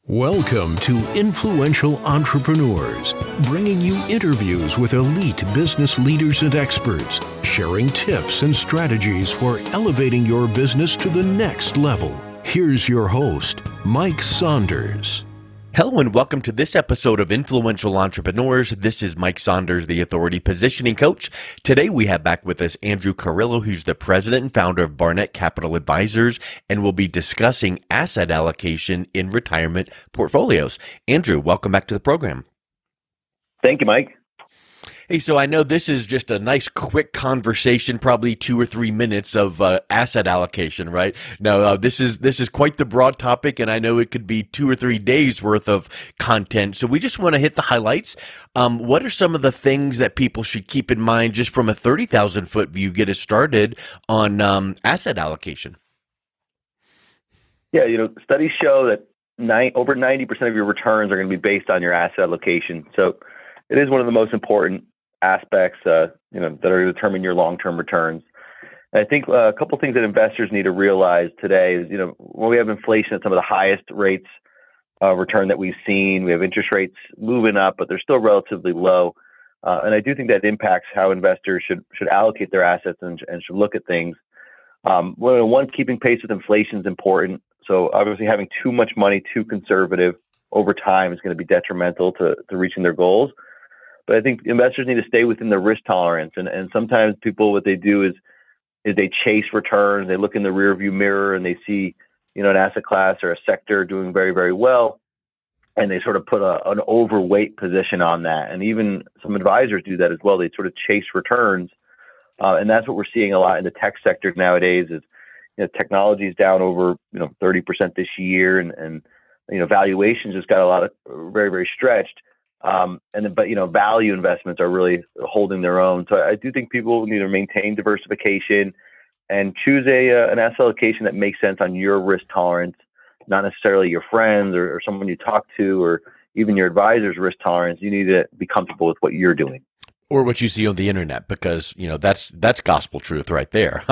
Welcome to Influential Entrepreneurs, bringing you interviews with elite business leaders and experts, sharing tips and strategies for elevating your business to the next level. Here's your host, Mike Saunders. Hello and welcome to this episode of Influential Entrepreneurs. This is Mike Saunders, the Authority Positioning Coach. Today we have back with us Andrew Carrillo, who's the president and founder of Barnett Capital Advisors, and we'll be discussing asset allocation in retirement portfolios. Andrew, welcome back to the program. Thank you, Mike. Hey, so I know this is just a nice quick conversation, probably 2 or 3 minutes of asset allocation, right? Now, this is quite the broad topic, and I know it could be 2 or 3 days worth of content. So we just want to hit the highlights. What are some of the things that people should keep in mind just from a 30,000 foot view, get us started on asset allocation? Yeah, studies show that over 90% of your returns are going to be based on your asset allocation. So it is one of the most important aspects, that are going to determine your long-term returns. And I think a couple of things that investors need to realize today is, when we have inflation at some of the highest rates of return that we've seen, we have interest rates moving up, but they're still relatively low. And I do think that impacts how investors should allocate their assets and should look at things. One, keeping pace with inflation is important. So obviously having too much money, too conservative over time is going to be detrimental to reaching their goals. But I think investors need to stay within their risk tolerance. And sometimes people, what they do is they chase returns. They look in the rearview mirror and they see, an asset class or a sector doing very, very well. And they sort of put an overweight position on that. And even some advisors do that as well. They sort of chase returns. And that's what we're seeing a lot in the tech sector nowadays is, technology is down over, 30% this year. And valuations just got a lot of very, very stretched. But value investments are really holding their own. So I do think people need to maintain diversification and choose an asset allocation that makes sense on your risk tolerance, not necessarily your friends or someone you talk to or even your advisor's risk tolerance. You need to be comfortable with what you're doing. Or what you see on the internet, because, that's gospel truth right there.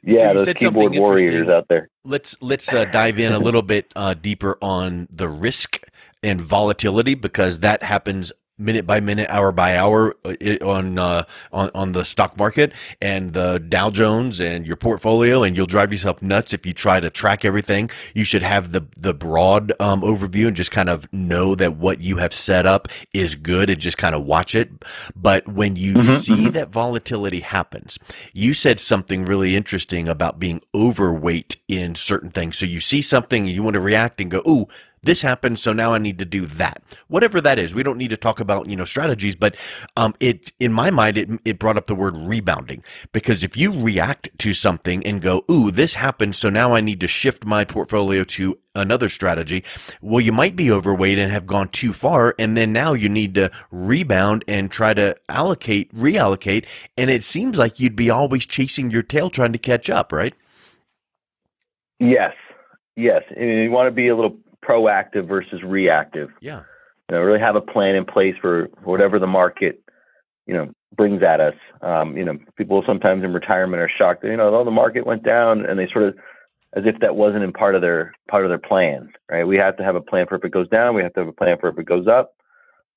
Yeah, so those keyboard warriors out there. Let's dive in a little bit deeper on the risk and volatility, because that happens minute by minute, hour by hour on the stock market and the Dow Jones and your portfolio, and you'll drive yourself nuts if you try to track everything. You should have the broad overview and just kind of know that what you have set up is good and just kind of watch it. But when you see that volatility happens, you said something really interesting about being overweight in certain things. So you see something and you want to react and go, ooh, this happened, so now I need to do that. Whatever that is. We don't need to talk about, strategies, but in my mind, it brought up the word rebounding. Because if you react to something and go, ooh, this happened, so now I need to shift my portfolio to another strategy, well, you might be overweight and have gone too far, and then now you need to rebound and try to reallocate, and it seems like you'd be always chasing your tail trying to catch up, right? Yes. And you want to be a little proactive versus reactive. Yeah. Really have a plan in place for whatever the market, brings at us. People sometimes in retirement are shocked that, the market went down, and they sort of, as if that wasn't in part of their plan, right? We have to have a plan for if it goes down. We have to have a plan for if it goes up,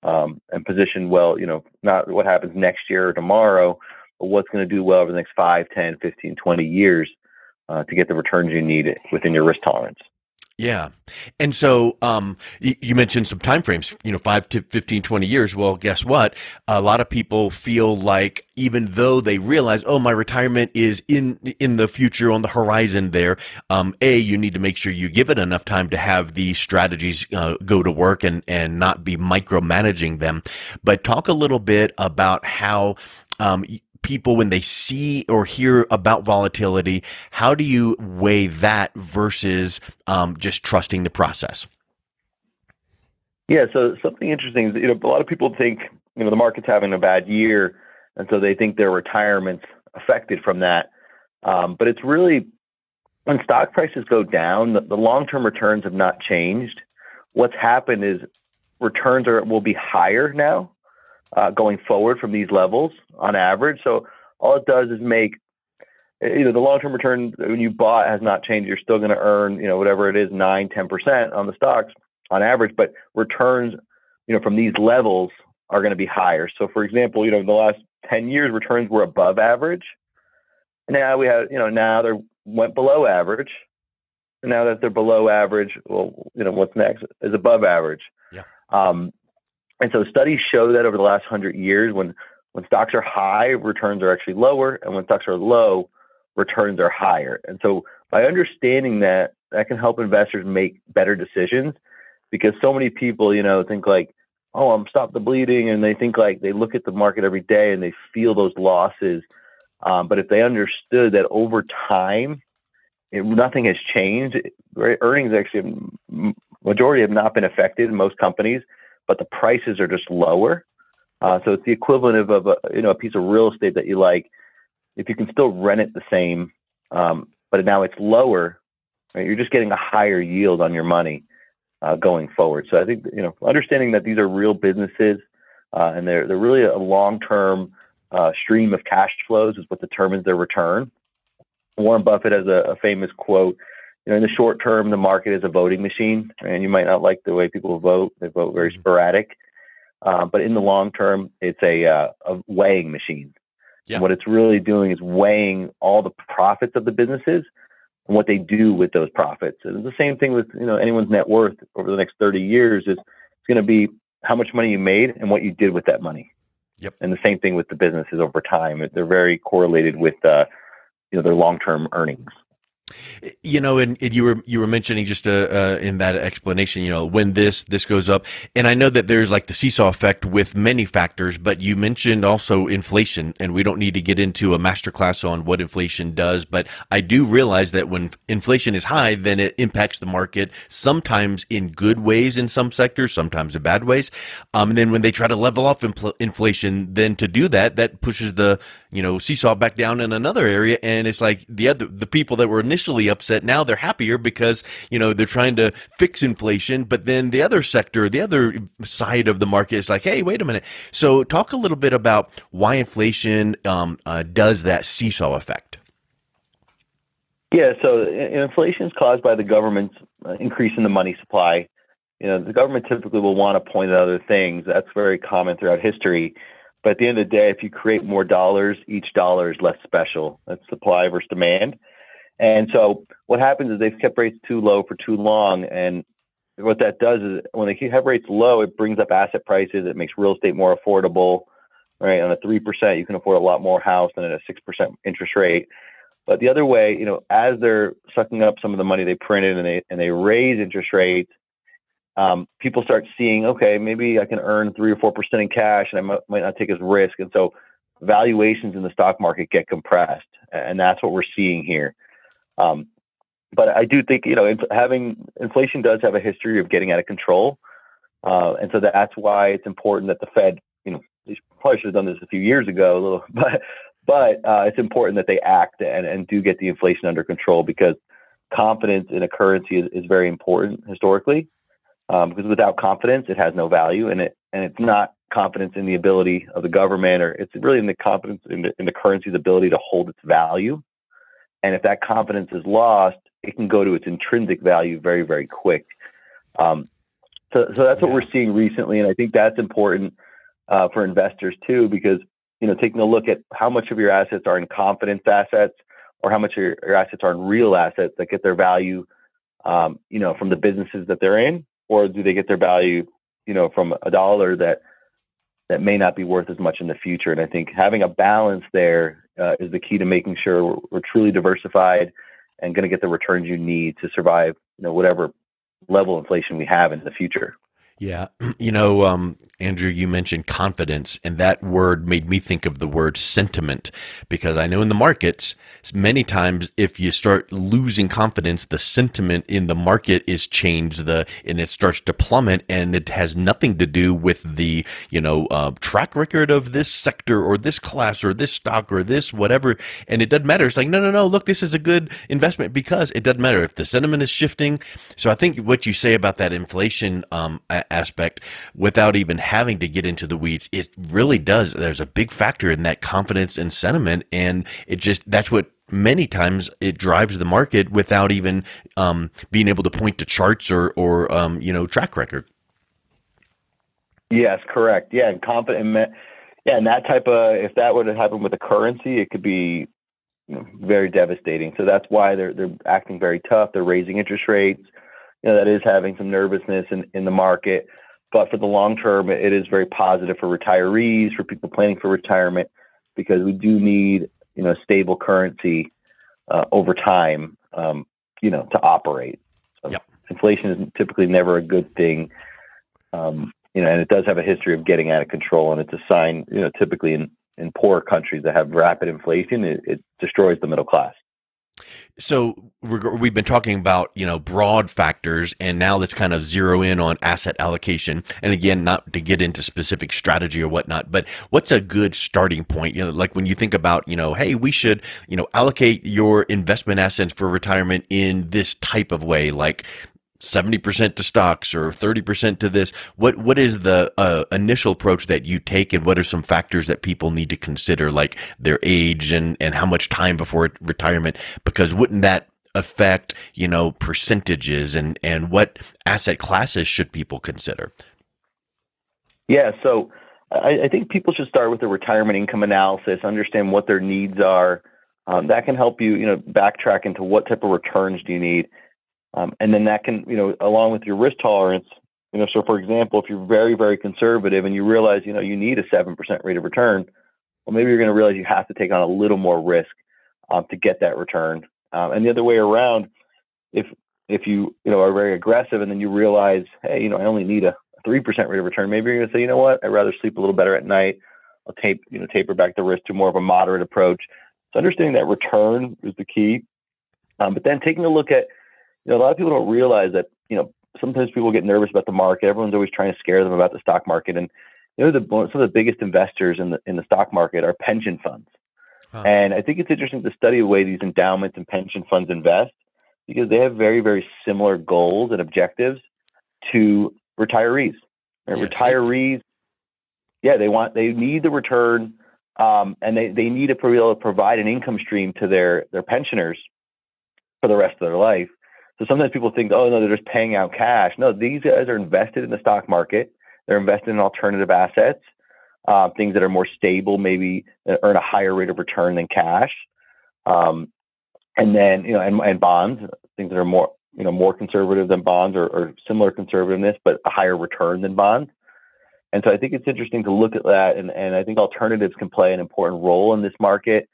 and position well, not what happens next year or tomorrow, but what's going to do well over the next 5, 10, 15, 20 years to get the returns you need within your risk tolerance. Yeah. And so you mentioned some timeframes, 5 to 15, 20 years. Well, guess what? A lot of people feel like even though they realize, oh, my retirement is in the future on the horizon there, you need to make sure you give it enough time to have these strategies go to work and not be micromanaging them. But talk a little bit about how people, when they see or hear about volatility, how do you weigh that versus just trusting the process? Yeah, so something interesting is, a lot of people think, the market's having a bad year, and so they think their retirement's affected from that. But it's really, when stock prices go down, the long-term returns have not changed. What's happened is returns will be higher now, going forward from these levels on average. So all it does is make the long-term return when you bought has not changed. You're still going to earn, whatever it is, 9-10% on the stocks on average, but returns, from these levels are going to be higher. So for example, in the last 10 years, returns were above average. Now we have, now they went below average. And now that they're below average, well, what's next is above average. Yeah. And so studies show that over the last 100 years, when stocks are high, returns are actually lower. And when stocks are low, returns are higher. And so by understanding that can help investors make better decisions, because so many people, think like, oh, I'm stop the bleeding. And they think like they look at the market every day and they feel those losses. But if they understood that over time, nothing has changed, right? Earnings actually, majority have not been affected in most companies, but the prices are just lower. So it's the equivalent of a piece of real estate that you like. If you can still rent it the same, but now it's lower, right? You're just getting a higher yield on your money going forward. So I think understanding that these are real businesses and they're really a long-term stream of cash flows is what determines their return. Warren Buffett has a famous quote. In the short term, the market is a voting machine, and you might not like the way people vote. They vote very sporadic. But in the long term, it's a weighing machine. Yeah. And what it's really doing is weighing all the profits of the businesses and what they do with those profits. And the same thing with anyone's net worth over the next 30 years is it's going to be how much money you made and what you did with that money. Yep. And the same thing with the businesses over time. They're very correlated with their long-term earnings. And you were mentioning just in that explanation, when this goes up, and I know that there's like the seesaw effect with many factors, but you mentioned also inflation, and we don't need to get into a masterclass on what inflation does, but I do realize that when inflation is high, then it impacts the market, sometimes in good ways in some sectors, sometimes in bad ways. And then when they try to level off inflation, then to do that pushes the seesaw back down in another area, and it's like the people that were initially upset, now they're happier because they're trying to fix inflation, but then the other sector, the other side of the market is like, hey, wait a minute. So talk a little bit about why inflation does that seesaw effect. Yeah, so inflation is caused by the government's increase in the money supply. The government typically will want to point at other things. That's very common throughout history. But at the end of the day, if you create more dollars, each dollar is less special. That's supply versus demand. And so what happens is they've kept rates too low for too long. And what that does is when they have rates low, it brings up asset prices. It makes real estate more affordable, right? On a 3%, you can afford a lot more house than at a 6% interest rate. But the other way, as they're sucking up some of the money they printed and they raise interest rates, people start seeing, okay, maybe I can earn 3 or 4% in cash and I might not take as risk. And so valuations in the stock market get compressed. And that's what we're seeing here. But I do think, having inflation does have a history of getting out of control. And so that's why it's important that the Fed, they probably should have done this a few years ago, but it's important that they act and do get the inflation under control, because confidence in a currency is very important historically. Because without confidence, it has no value, and it's not confidence in the ability of the government, or it's really in the confidence in the currency's ability to hold its value. And if that confidence is lost, it can go to its intrinsic value very, very quick. So that's what we're seeing recently, and I think that's important for investors too, because taking a look at how much of your assets are in confidence assets, or how much of your assets are in real assets that get their value, from the businesses that they're in. Or do they get their value, from a dollar that may not be worth as much in the future? And I think having a balance there is the key to making sure we're truly diversified and going to get the returns you need to survive, whatever level of inflation we have in the future. Yeah. Andrew, you mentioned confidence, and that word made me think of the word sentiment, because I know in the markets, many times if you start losing confidence, the sentiment in the market is changed, and it starts to plummet, and it has nothing to do with the, track record of this sector or this class or this stock or this whatever. And it doesn't matter. It's like, no, look, this is a good investment, because it doesn't matter if the sentiment is shifting. So I think what you say about that inflation, aspect, without even having to get into the weeds, it really does. There's a big factor in that confidence and sentiment, and that's what many times it drives the market without even being able to point to charts or track record. Yes, correct. Yeah, and confident. Yeah, and that type of, if that were to happen with a currency, it could be very devastating. So that's why they're acting very tough. They're raising interest rates. That is having some nervousness in the market. But for the long term, it is very positive for retirees, for people planning for retirement, because we do need stable currency over time, to operate. So Yep. inflation is typically never a good thing, and it does have a history of getting out of control. And it's a sign, typically in poor countries that have rapid inflation, it destroys the middle class. So we've been talking about, broad factors, and now let's kind of zero in on asset allocation. And again, not to get into specific strategy or whatnot, but what's a good starting point? Like when you think about, hey, we should, allocate your investment assets for retirement in this type of way, like 70% to stocks or 30% to this. What is the initial approach that you take, and what are some factors that people need to consider, like their age and how much time before retirement? Because wouldn't that affect, percentages, and what asset classes should people consider? Yeah, so I think people should start with the retirement income analysis, understand what their needs are. That can help you, backtrack into what type of returns do you need. And then that can, along with your risk tolerance, so for example, if you're very, very conservative and you realize, you need a 7% rate of return, well, maybe you're going to realize you have to take on a little more risk to get that return. And the other way around, if you, are very aggressive and then you realize, hey, I only need a 3% rate of return, maybe you're going to say, you know what, I'd rather sleep a little better at night. I'll taper back the risk to more of a moderate approach. So understanding that return is the key. But then taking a look at, a lot of people don't realize that, sometimes people get nervous about the market. Everyone's always trying to scare them about the stock market. And, some of the biggest investors in the stock market are pension funds. Huh. And I think it's interesting to study the way these endowments and pension funds invest, because they have very, very similar goals and objectives to retirees. Right? Yeah, retirees, they need the return, and they need to be able to provide an income stream to their pensioners for the rest of their life. So sometimes people think, oh, no, they're just paying out cash. No, these guys are invested in the stock market. They're invested in alternative assets, things that are more stable, maybe earn a higher rate of return than cash. And then, and bonds, things that are more, more conservative than bonds, or similar conservativeness, but a higher return than bonds. And so I think it's interesting to look at that. And I think alternatives can play an important role in this market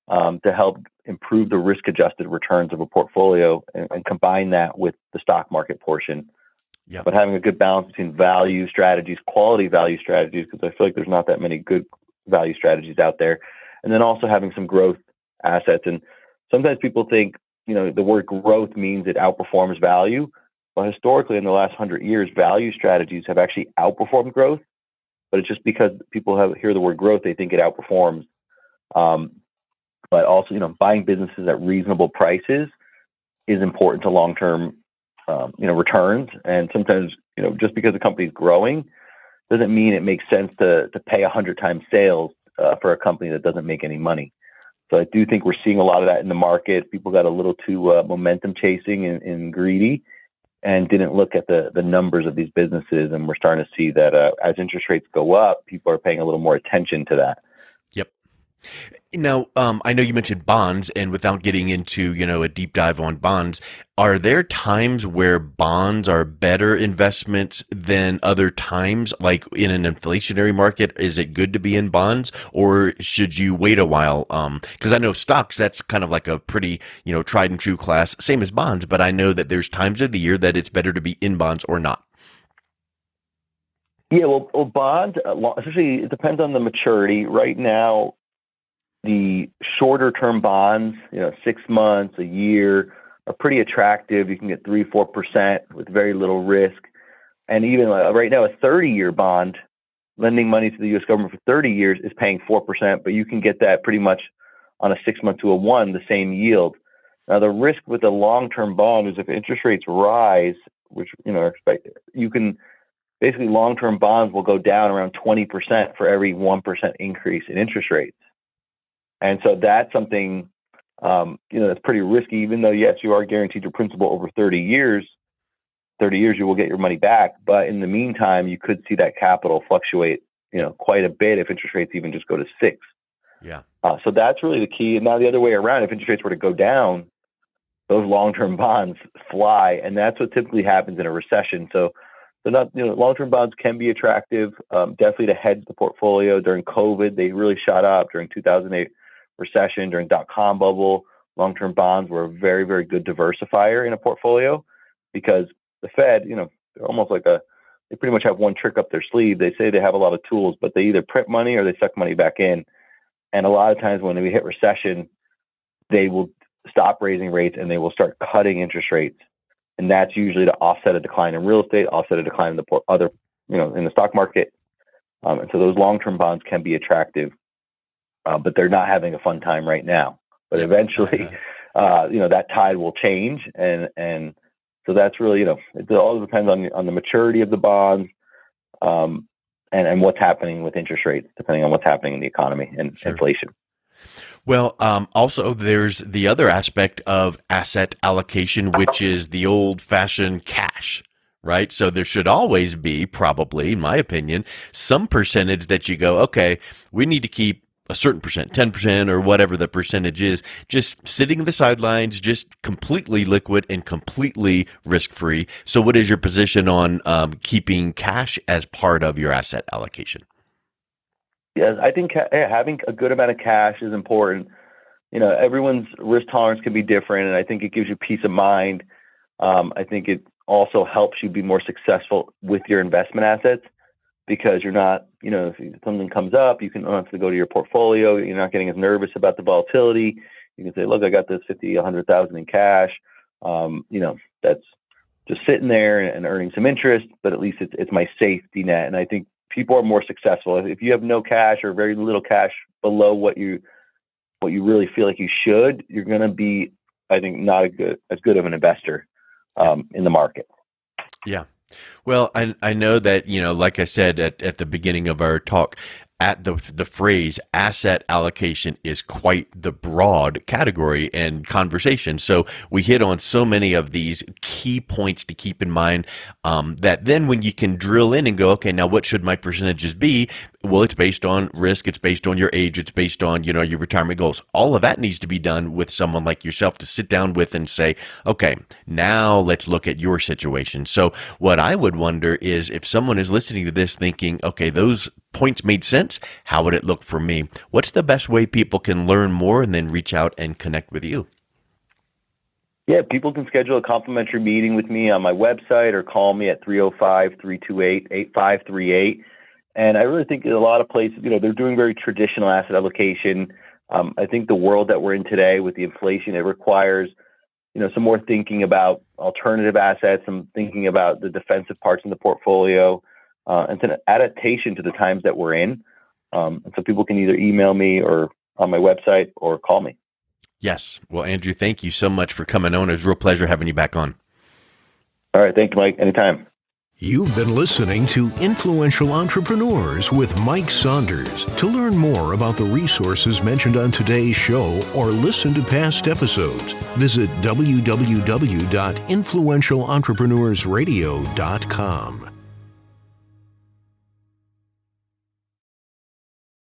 to help improve the risk-adjusted returns of a portfolio and combine that with the stock market portion. Yep. But having a good balance between value strategies, quality value strategies, because I feel like there's not that many good value strategies out there. And then also having some growth assets. And sometimes people think, the word growth means it outperforms value. Well, historically, in the last 100 years, value strategies have actually outperformed growth. But it's just because people hear the word growth, they think it outperforms. But also, buying businesses at reasonable prices is important to long-term, returns. And sometimes, just because a company is growing doesn't mean it makes sense to pay 100 times sales for a company that doesn't make any money. So I do think we're seeing a lot of that in the market. People got a little too momentum chasing and greedy, and didn't look at the numbers of these businesses. And we're starting to see that as interest rates go up, people are paying a little more attention to that. Yep. Now, I know you mentioned bonds, and without getting into, a deep dive on bonds, are there times where bonds are better investments than other times? Like in an inflationary market, is it good to be in bonds, or should you wait a while? Because I know stocks, that's kind of like a pretty, tried and true class, same as bonds, but I know that there's times of the year that it's better to be in bonds or not. Yeah, well, bonds, especially, it depends on the maturity. Right now, the shorter term bonds, 6 months, a year, are pretty attractive. You can get 3-4% with very little risk. And even right now, a 30-year bond, lending money to the U.S. government for 30 years, is paying 4%, but you can get that pretty much on a 6 month to a 1, the same yield. Now, the risk with a long-term bond is if interest rates rise, which, are expected, you can basically, long-term bonds will go down around 20% for every 1% increase in interest rates. And so that's something That's pretty risky, even though, yes, you are guaranteed your principal over 30 years. 30 years, you will get your money back. But in the meantime, you could see that capital fluctuate, quite a bit if interest rates even just go to 6. Yeah. So that's really the key. And now the other way around, if interest rates were to go down, those long-term bonds fly, and that's what typically happens in a recession. So not, long-term bonds can be attractive, definitely to hedge the portfolio. During COVID, they really shot up. During 2008 recession, during dot-com bubble, long-term bonds were a very, very good diversifier in a portfolio, because the Fed, they're almost like they pretty much have one trick up their sleeve. They say they have a lot of tools, but they either print money or they suck money back in. And a lot of times when we hit recession, they will stop raising rates and they will start cutting interest rates. And that's usually to offset a decline in real estate, offset a decline in the in the stock market. And so those long-term bonds can be attractive, but they're not having a fun time right now. But eventually, that tide will change. And so that's really, it all depends on the maturity of the bonds, and what's happening with interest rates, depending on what's happening in the economy and inflation. Well, also there's the other aspect of asset allocation, which is the old-fashioned cash, right? So there should always be, probably, in my opinion, some percentage that you go, okay, we need to keep a certain percent, 10% or whatever the percentage is, just sitting in the sidelines, just completely liquid and completely risk-free. So what is your position on keeping cash as part of your asset allocation? Yes, I think having a good amount of cash is important. Everyone's risk tolerance can be different, and I think it gives you peace of mind. I think it also helps you be more successful with your investment assets, because you're not, if something comes up, you don't have to go to your portfolio. You're not getting as nervous about the volatility. You can say, look, I got this 50, 100,000 in cash. That's just sitting there and earning some interest, but at least it's my safety net. And I think people are more successful if you have no cash or very little cash below what you really feel like you should. You're going to be, I think, not as good of an investor in the market. Yeah. Well, I know that, like I said at the beginning of our talk, at the phrase asset allocation is quite the broad category and conversation. So we hit on so many of these key points to keep in mind, that then when you can drill in and go, okay, now what should my percentages be? Well, it's based on risk. It's based on your age. It's based on, your retirement goals. All of that needs to be done with someone like yourself to sit down with and say, okay, now let's look at your situation. So what I would wonder is if someone is listening to this thinking, okay, those points made sense, how would it look for me? What's the best way people can learn more and then reach out and connect with you? Yeah, people can schedule a complimentary meeting with me on my website or call me at 305-328-8538. And I really think in a lot of places, they're doing very traditional asset allocation. I think the world that we're in today with the inflation, it requires, some more thinking about alternative assets, some thinking about the defensive parts in the portfolio, and an adaptation to the times that we're in. And so people can either email me or on my website or call me. Yes. Well, Andrew, thank you so much for coming on. It was a real pleasure having you back on. All right. Thank you, Mike. Anytime. You've been listening to Influential Entrepreneurs with Mike Saunders. To learn more about the resources mentioned on today's show or listen to past episodes, visit www.influentialentrepreneursradio.com.